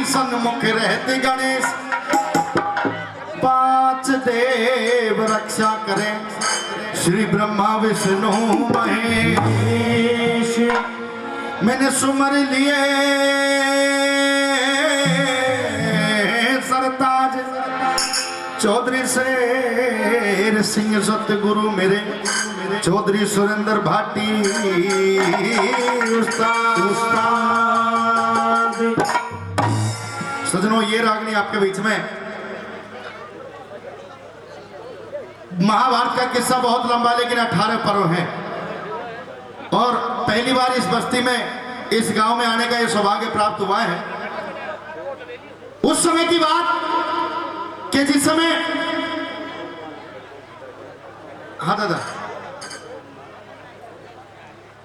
सन्मुख रहते गणेश, पांच देव रक्षा करें, श्री ब्रह्मा विष्णु महेश। मैंने सुमर लिए सरताज, चौधरी शेर सिंह सतगुरु मेरे, चौधरी सुरेंद्र भाटी उस्ताद। सजनों, ये रागनी आपके बीच में। महाभारत का किस्सा बहुत लंबा, लेकिन 18 पर्व हैं और पहली बार इस बस्ती में, इस गांव में आने का ये सौभाग्य प्राप्त हुआ है। उस समय की बात कि जिस समय, हाँ दादा,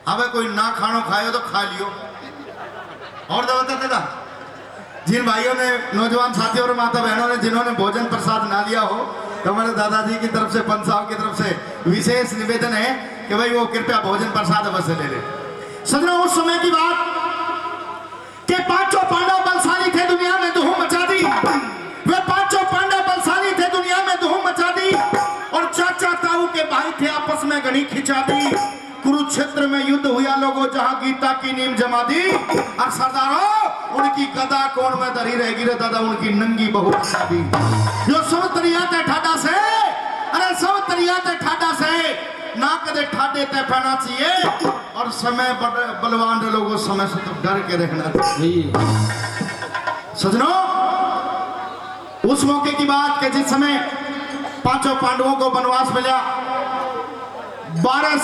अब कोई ना खानो खायो तो खा लियो। और दादा, जिन भाइयों ने, नौजवान साथियों और माता बहनों ने जिन्होंने भोजन प्रसाद ना लिया हो, तो हमारे दादाजी की तरफ से, पंत साहब की तरफ से विशेष निवेदन है कि भाई वो कृपया भोजन प्रसाद अवश्य ले ले। सजनों, उस समय की बात कि पांचों पांडव बलशाली थे, दुनिया में धूम मचा दी। वे पांचों पांडव बलशाली थे, दुनिया में धूम मचा दी। और चाचा ताऊ के भाई थे, आपस में गणी खिंचा दी। कुरुक्षेत्र में युद्ध हुआ लोगों, जहां गीता की नींव जमा दी। और सरदारों, उनकी गदा कोण में धरी रहेगी रे दादा, उनकी नंगी बहू बचा दी। जो सब तरियाते ठाडा से, अरे सब तरियाते ठाडा से ना कदे ठाडे ते पहना चाहिए। और समय बलवान लोगों, समय से तो डर के रहना चाहिए। सजनों, उस मौके की बात के जिस समय पांचों पांडवों को वनवास मिला, 12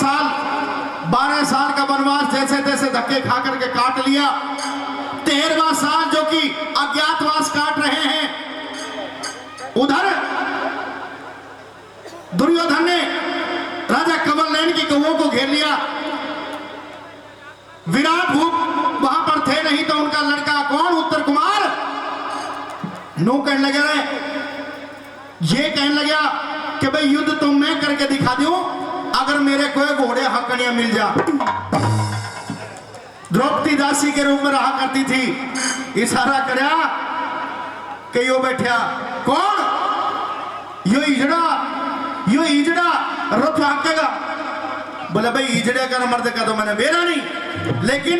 साल का वनवास जैसे तैसे धक्के खा करके काट लिया। 13वां साल जो कि अज्ञातवास काट रहे हैं। उधर दुर्योधन ने राजा कमलनयन की कौओं को घेर लिया। विराट भूप वहां पर थे नहीं, तो उनका लड़का कौन, उत्तर कुमार, नो कहने लगे, ये कहने लगा कि भाई युद्ध तो मैं करके दिखा दूं, अगर मेरे को घोड़े हकनियां मिल जा। द्रौपदी दासी के रूप में रहा करती थी। इशारा करया कि यो बैठा कौन, यो इजड़ा रथ हाकेगा। बोले भाई इजड़े का मर्द का तो मैंने बेरा नहीं, लेकिन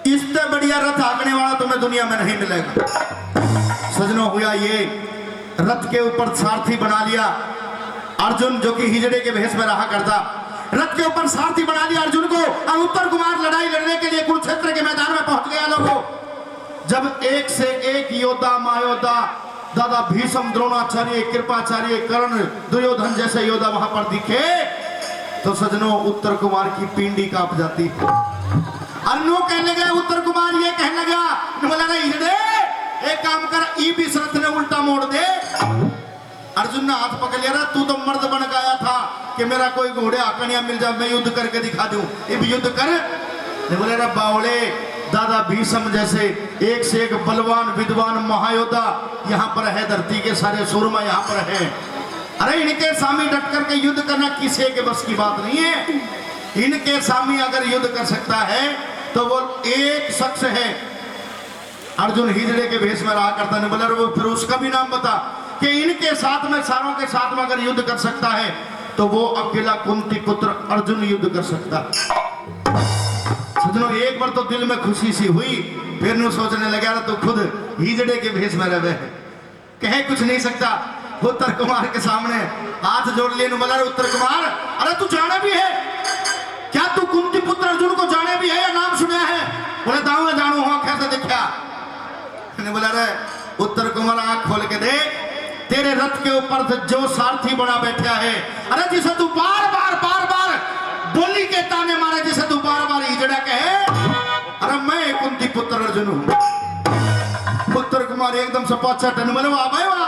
इससे बढ़िया रथ हाकने वाला तुम्हें दुनिया में नहीं मिलेगा। सजनों, हुआ ये, रथ के ऊपर सारथी बना लिया अर्जुन, जो कि हिजड़े के भेष में रहा करता। रथ के ऊपर सारथी बना लिया अर्जुन को, और उत्तर कुमार लड़ाई लड़ने के लिए कुरुक्षेत्र के मैदान में पहुंच गया। लोगों, जब एक से एक योद्धा, महायोद्धा, दादा भीष्म, द्रोणाचार्य, कृपाचार्य, कर्ण, दुर्योधन जैसे योद्धा वहां पर दिखे, तो सजनों उत्तर कुमार की पिंडी कांप जाती। अन्नो कहने लगे, उत्तर कुमार ये कहने लगा, बोला नहीं हिजड़े, एक काम कर, ई भी रथ ने उल्टा मोड़ दे। अर्जुन ने हाथ पकड़ लिया, तू तो मर्द बन गया था कि मेरा कोई घोड़े आकनियां मिल जाए, मैं युद्ध करके दिखा दूं, ये भी युद्ध कर। बोले रे बावड़े, दादा भीष्म जैसे एक से एक बलवान विद्वान महायोद्धा यहाँ पर है, धरती के सारे सूरमा यहाँ पर है। अरे इनके सामने डट करके युद्ध करना किसी के बस की बात नहीं है। इनके सामने अगर युद्ध कर सकता है तो वो एक शख्स है। अर्जुन हिजड़े के भेष में रहा करता, ने बोला वो फिर उसका भी नाम बता कि इनके साथ में, सारों के साथ में अगर युद्ध कर सकता है तो वो अकेला कुंती पुत्र अर्जुन युद्ध कर सकता। सजनों, एक बार तो दिल में खुशी सी हुई, फिर नु सोचने लगा तो खुद हिजड़े के भेष में रहे, कह कुछ नहीं सकता। उत्तर कुमार के सामने हाथ जोड़ लिए, बोला उत्तर कुमार, अरे तू जाने भी है क्या, तू कुंती पुत्र अर्जुन को जाने भी है या नाम सुना है? बोले दाऊ जानू हो, कैसे दिखा? बोला रे उत्तर कुमार, आंख खोल के देख, तेरे रथ के ऊपर जो सारथी बड़ा बैठा है, अरे जिसे तू बार बार बोली के ताने मारे, जिसे तू बार बार हिजड़ा कहे, अरे मैं कुंती पुत्र अर्जुन हूं। उत्तर कुमार एकदम से पाचा टन, बोले वाह भाई वाह,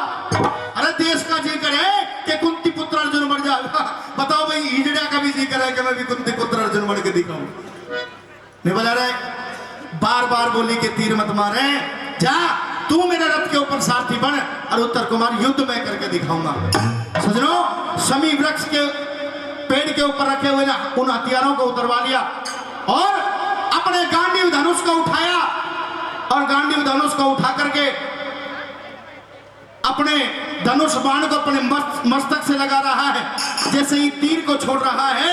अरे देश का जी करे कि कुंती पुत्र अर्जुन बन जाएगा। बताओ भाई, हिजड़ा का भी जी करे कि मैं भी कुंती पुत्र अर्जुन बन के दिखाऊं। नहीं बोला रे, बार बार बोली के तीर मत मारे, जा तू मेरे रथ के ऊपर सारथी बन, और उत्तर कुमार युद्ध में करके दिखाऊंगा। सजनों, शमी वृक्ष के पेड़ के ऊपर रखे हुए उन हथियारों को उतरवा लिया और अपने गांडीव धनुष को उठाया और गांडीव धनुष को उठा करके अपने धनुष बाण को अपने मस्तक से लगा रहा है। जैसे ही तीर को छोड़ रहा है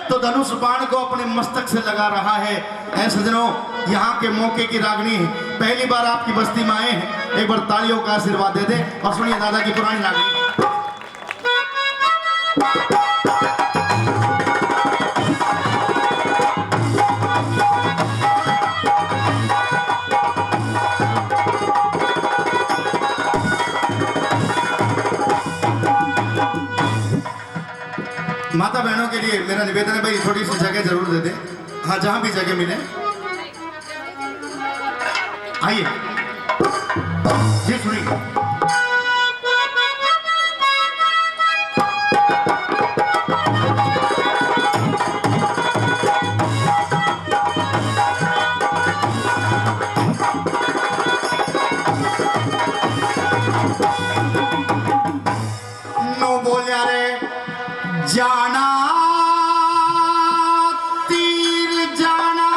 तो धनुष बाण को अपने मस्तक से लगा रहा है। ऐ सजनों, यहाँ के मौके की रागनी है, पहली बार आपकी बस्ती में आए हैं, एक बार तालियों का आशीर्वाद दे दे और सुनिए दादा की पुरानी रागनी। माता बहनों के लिए मेरा निवेदन है भाई, थोड़ी सी जगह जरूर दे दे। हाँ, जहां भी जगह मिले आइए जी, सुनिए। नो बोलिया रे जाना तीर जाना,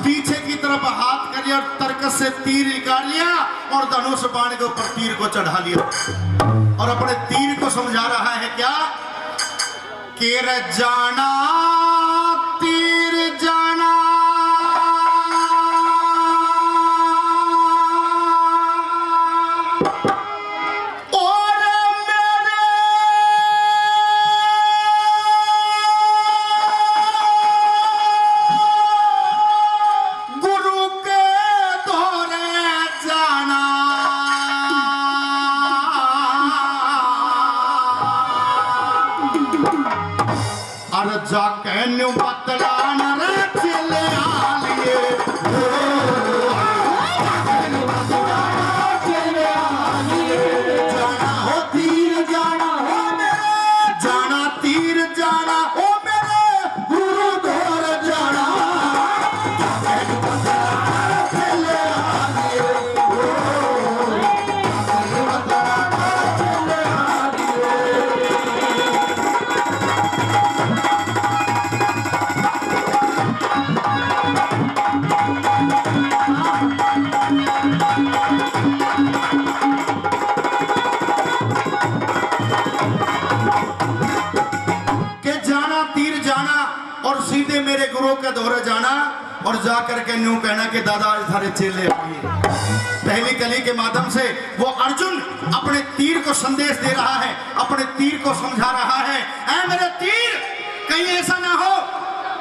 पीछे की तरफ हाथ कर लिया और तरकस से तीर निकाल लिया और धनुष बाण के ऊपर तीर को चढ़ा लिया और अपने तीर को समझा रहा है क्या कि रे जाना तीर जाना, जाके न्यू बतलान रे चले आलिए, जाना हो तीर जाना हो मेरे, जाना तीर जाना हो मेरे गुरु धोर जाना, जाके न्यू बतलान रे चले आलिए, जाके न्यू बतलान रे चले आलिए। और सीधे मेरे गुरु के दौरे जाना और जाकर के न्यू कहना कि दादा सारे चेले आइए। पहली कली के माध्यम से वो अर्जुन अपने तीर को संदेश दे रहा है, अपने तीर को समझा रहा है। ऐ मेरे तीर, कहीं ऐसा ना हो,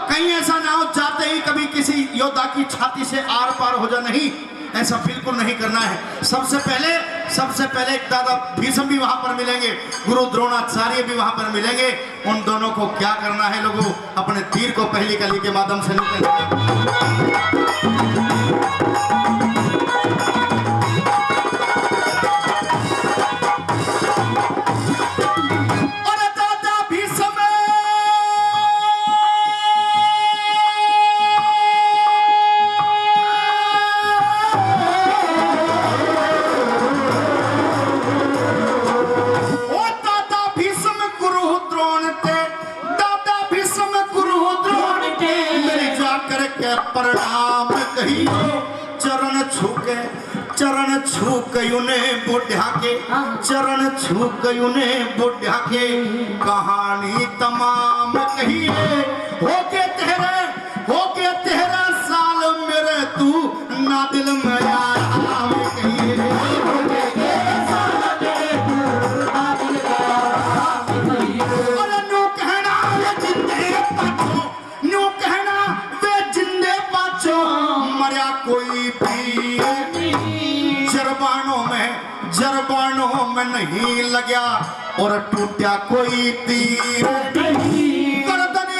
कहीं ऐसा ना हो जाते ही कभी किसी योद्धा की छाती से आर पार हो जा, नहीं, ऐसा बिल्कुल नहीं करना है। सबसे पहले दादा भीष्म भी वहां पर मिलेंगे, गुरु द्रोणाचार्य भी वहां पर मिलेंगे। उन दोनों को क्या करना है लोगों, अपने तीर को पहली कली के माध्यम से प्रणाम कहियो चरण छू कयुने बुढ़ा के, चरण छू कयुने बुढ़ा के, कहानी तमाम कहिए होके तेरा साल मेरे तू ना दिल में आराम कहिए, और न्यू कहना वे जिंदे पाछो मरिया कोई भी जरबानों में नहीं लगा और टूटा कोई तीर, गर्दन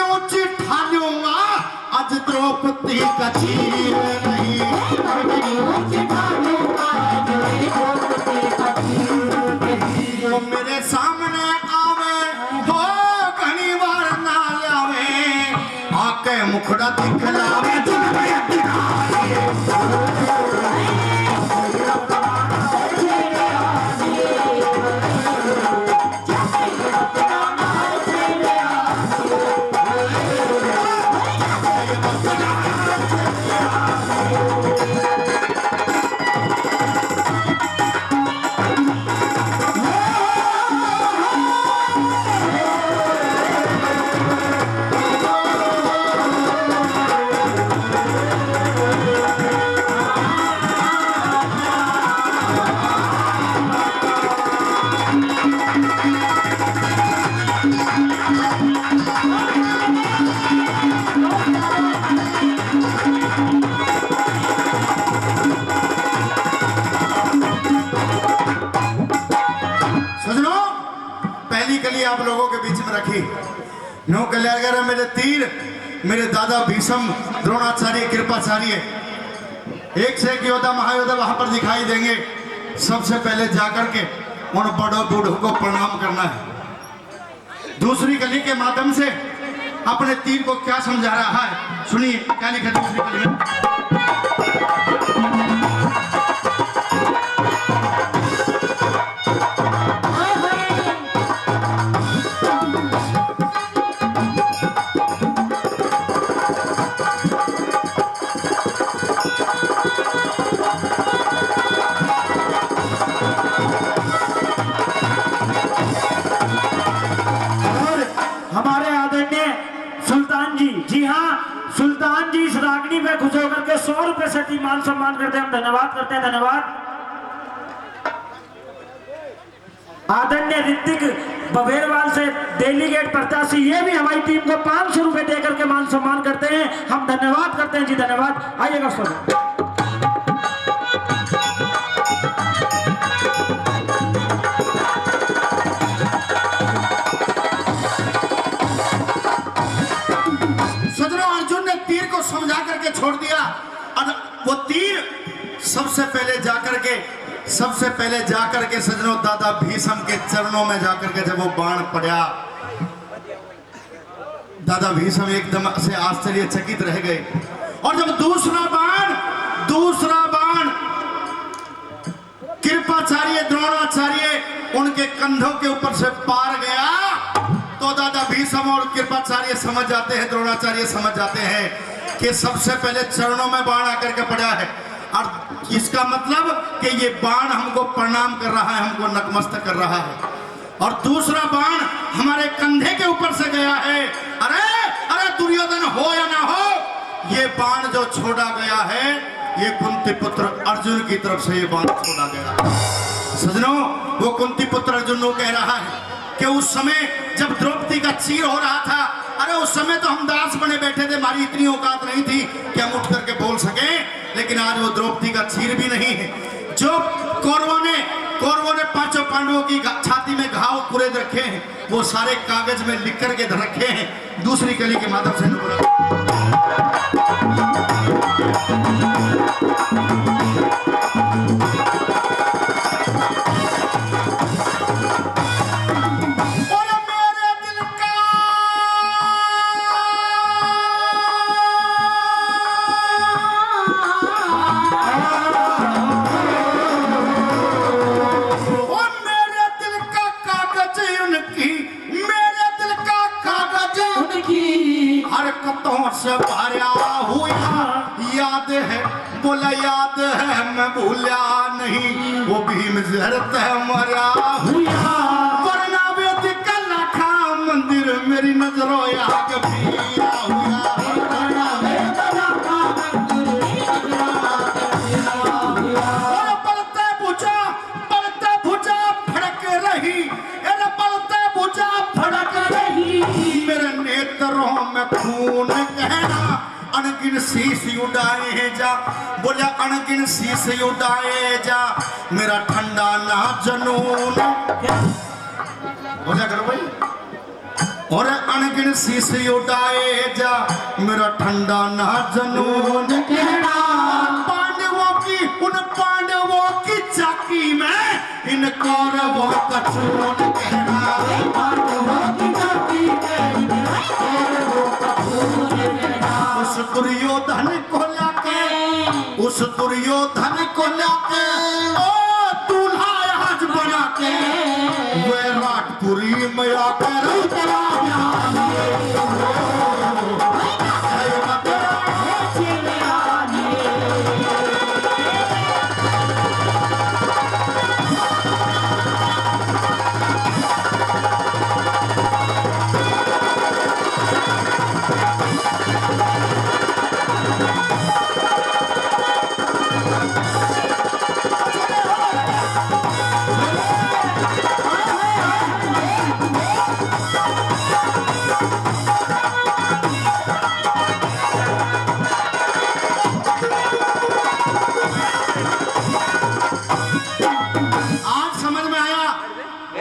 ऊंची ठालूंगा आज द्रौपदी का चीर नहीं, वो मेरे सामने आवे हो घनी बार ना लावे, आके मुखड़ा दिखलावे लिए आप लोगों के बीच में रखी। नो कल्याण मेरे तीर मेरे दादा भीष्म द्रोणाचार्य कृपाचार्य एक से एक योद्धा महायोद्धा वहां पर दिखाई देंगे। सबसे पहले जाकर के उन बड़ों बूढ़ों को प्रणाम करना है। दूसरी कली के माध्यम से अपने तीर को क्या समझा रहा है सुनिए। क्या लिखा दूसरी कली में? सुल्तान जी इस रागनी पे खुश होकर के 100 रुपए से मान सम्मान करते हैं। हम धन्यवाद करते हैं। धन्यवाद। आदरणीय ऋतिक बबेरवाल से डेलीगेट प्रत्याशी ये भी हमारी टीम को 500 रुपए देकर के मान सम्मान करते हैं। हम धन्यवाद करते हैं जी। धन्यवाद। आइएगा सर। समझा करके छोड़ दिया और वो तीर सबसे पहले जाकर के सजनों दादा भीष्म के चरणों में जाकर के जब वो बाण पड़ा, दादा भीष्म एकदम से आश्चर्यचकित रह गए। और जब दूसरा बाण कृपाचार्य द्रोणाचार्य उनके कंधों के ऊपर से पार गया तो दादा भीष्म और कृपाचार्य समझ जाते हैं, द्रोणाचार्य समझ जाते हैं कि सबसे पहले चरणों में बाण आकर के पड़ा है और इसका मतलब कि ये बाण हमको प्रणाम कर रहा है, हमको नतमस्तक कर रहा है। और दूसरा बाण हमारे कंधे के ऊपर से गया है। अरे अरे दुर्योधन हो या ना हो, ये बाण जो छोड़ा गया है ये कुंती पुत्र अर्जुन की तरफ से ये बाण छोड़ा गया। सजनों वो कुंती पुत्र अर्जुन को कह रहा है कि उस समय जब द्रौपदी का चीर हो रहा था, अरे उस समय तो हम दास बने बैठे थे, हमारी इतनी औकात नहीं थी कि हम उठ करके बोल सके। लेकिन आज वो द्रौपदी का चीर भी नहीं है। जो कौरवों ने पांचों पांडवों की छाती में घाव कुरेद रखे हैं वो सारे कागज में लिख करके रखे हैं। दूसरी कली के माध्यम से से भरा हुआ याद है, बोला याद है मैं भूला नहीं, वो भीम जहरत है मरा हुआ वरना वेद का लाखा मंदिर मेरी नजरों याद भीरा हुआ। और पलते भुजा फड़क रही, भुजा फड़क रही मेरे नेत्रों में खून कहना अनगिन शीश उड़ाए जा, बोला अनगिन शीश उड़ाए जा मेरा ठंडा ना जनून, बोला करो भाई। और अनगिन शीश उड़ाए जा मेरा ठंडा ना जनून कहना उन पांडवों की चाकी में इन कौरवों का चून कहना, पांडवों की चाकी में उस दुर्योधन को लाके, उस दुर्योधन को लाके ओ दूल्हा आज बना के विराटपुरी में आकर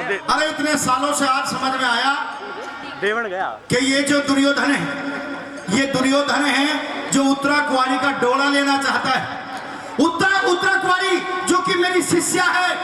अरे इतने सालों से आज समझ में आया देवण गया कि ये जो दुर्योधन है, ये दुर्योधन है जो उत्तरा कुंवारी का डोला लेना चाहता है। उत्तरा कुंवारी जो कि मेरी शिष्या है,